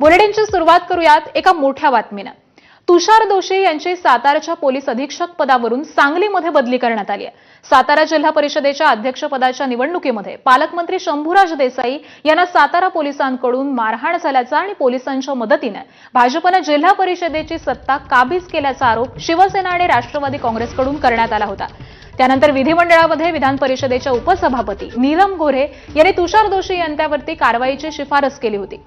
बुलेटिनची सुरुवात करूयात एका मोठ्या बातमीने। तुषार दोशी यांची साताराच्या पोलीस अधीक्षक पदावरून सांगलीमध्ये बदली करण्यात आली आहे। सातारा जिल्हा परिषदेच्या अध्यक्षपदाच्या निवडणुकीमध्ये पालकमंत्री शंभूराज देसाई यांना सातारा पोलिसांकडून मारहाण झाल्याचा आणि पोलिसांच्या मदतीने भाजपने जिल्हा परिषदेची सत्ता काबीज केल्याचा आरोप शिवसेना आणि राष्ट्रवादी काँग्रेसकडून करण्यात आला होता। त्यानंतर विधिमंडळामध्ये विधान परिषदेच्या उपसभापती नीलम गोऱ्हे यांनी तुषार दोशी यांच्यावरती कारवाईची शिफारस केली होती।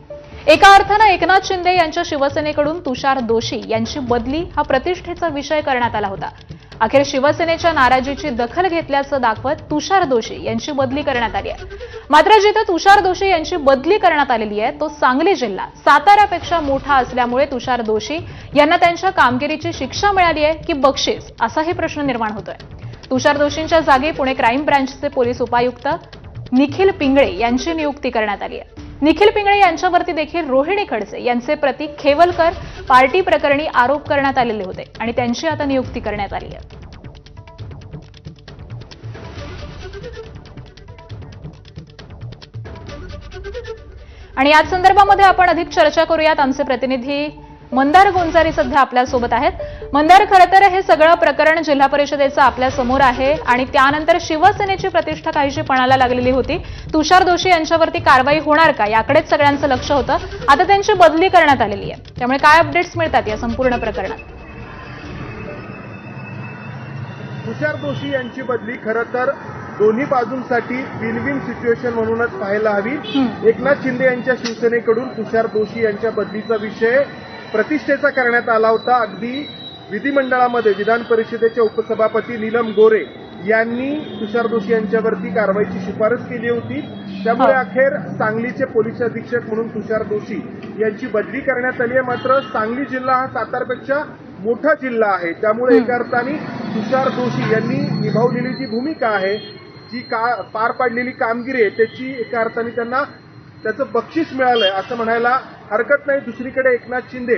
एका अर्थाने एकनाथ शिंदे यांच्या शिवसेनेकडून तुषार दोशी यांची बदली हा प्रतिष्ठेचा विषय करण्यात आला होता। अखेर शिवसेनेच्या नाराजीची दखल घेतल्याचं दाखवत तुषार दोशी यांची बदली करण्यात आली आहे। मात्र जिथे तुषार दोशी यांची बदली करण्यात आलेली आहे तो सांगली जिल्हा साताऱ्यापेक्षा मोठा असल्यामुळे तुषार दोशी यांना त्यांच्या कामगिरीची शिक्षा मिळाली आहे की बक्षीस असाही प्रश्न निर्माण होतोय। तुषार दोशींच्या जागी पुणे क्राईम ब्रांचचे पोलीस उपायुक्त निखिल पिंगळे यांची नियुक्ती करण्यात आली आहे। निखिल पिंगळे यांच्यावरती देखील रोहिणी खडसे यांचे प्रतीक खेवलकर पार्टी प्रकरणी आरोप करण्यात आलेले होते आणि त्यांची आता नियुक्ती करण्यात आली आहे। आणि याच संदर्भामध्ये आपण अधिक चर्चा करूयात। आमचे प्रतिनिधी मंदार गोंजारी सध्या आपल्या सोबत आहेत। मंदार, खरं तर हे सगळं प्रकरण जिल्हा परिषदेचं आपल्या समोर आहे आणि त्यानंतर शिवसेनेची प्रतिष्ठा काहीशी पणाला लागलेली होती। तुषार दोशी यांच्यावरती कारवाई होणार का याकडेच सगळ्यांचं लक्ष होतं। आता त्यांची बदली करण्यात आलेली आहे, त्यामुळे काय अपडेट्स मिळतात या संपूर्ण प्रकरणात? तुषार दोशी यांची बदली खरं तर दोन्ही बाजूंसाठी विन विन सिच्युएशन म्हणूनच पाहायला हवी। एकनाथ शिंदे यांच्या शिवसेनेकडून तुषार दोशी यांच्या बदलीचा विषय प्रतिष्ठेचा करण्यात आला होता। अगदी विधिमंडळामध्ये विधान परिषदेच्या उपसभापती नीलम गोरे यांनी तुषार दोशी यांच्यावरती कारवाईची शिफारस केली होती। त्यामुळे अखेर सांगलीचे पोलीस अधीक्षक म्हणून तुषार दोशी यांची बदली करण्यात आली आहे। मात्र सांगली जिल्हा हा सातारपेक्षा मोठा जिल्हा आहे, त्यामुळे एका अर्थाने तुषार दोशी यांनी निभावलेली जी भूमिका आहे, जी पार पाडलेली कामगिरी आहे, त्याची एका अर्थाने त्यांना त्याचं बक्षीस मिळालंय असं म्हणायला हरकत नाही। दुसरीकडे एकनाथ शिंदे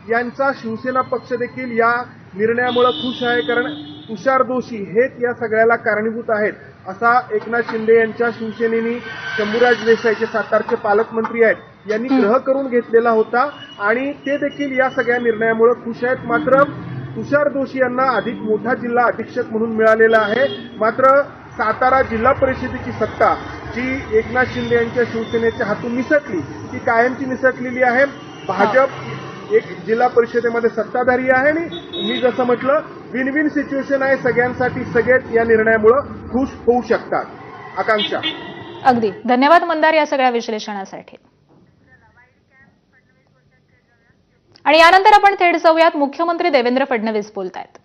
यांचा शिवसेना पक्ष देखील या निर्णयामुळे खुश आहे, कारण तुषार दोशी हेच या सगळ्याला कारणीभूत आहेत असा एकनाथ शिंदे यांच्या शिवसेनेनी शंभूराज देसाई जे सातारचे पालकमंत्री आहेत यांनी ग्रह करून घेतलेला होता आणि ते देखील या सगळ्या निर्णयामुळे खुश आहेत। मात्र तुषार दोशी यांना अधिक मोठा जिल्हा अधीक्षक म्हणून मिळालेला आहे। मात्र सातारा जिल्हा परिषदेची सत्ता जी एकनाथ शिंदे यांच्या शिवसेनेच्या हातून निसटली ती कायमची निसटलेली आहे। भाजप एक जिल्हा परिषदेमध्ये सत्ताधारी आहे आणि मी जसं म्हटलं विन विन सिच्युएशन आहे सगळ्यांसाठी। सगळेच या निर्णयामुळे खुश होऊ शकतात। आकांक्षा, अगदी धन्यवाद मंदार या सगळ्या विश्लेषणासाठी। आणि यानंतर आपण थेट जाऊयात, मुख्यमंत्री देवेंद्र फडणवीस बोलतायत।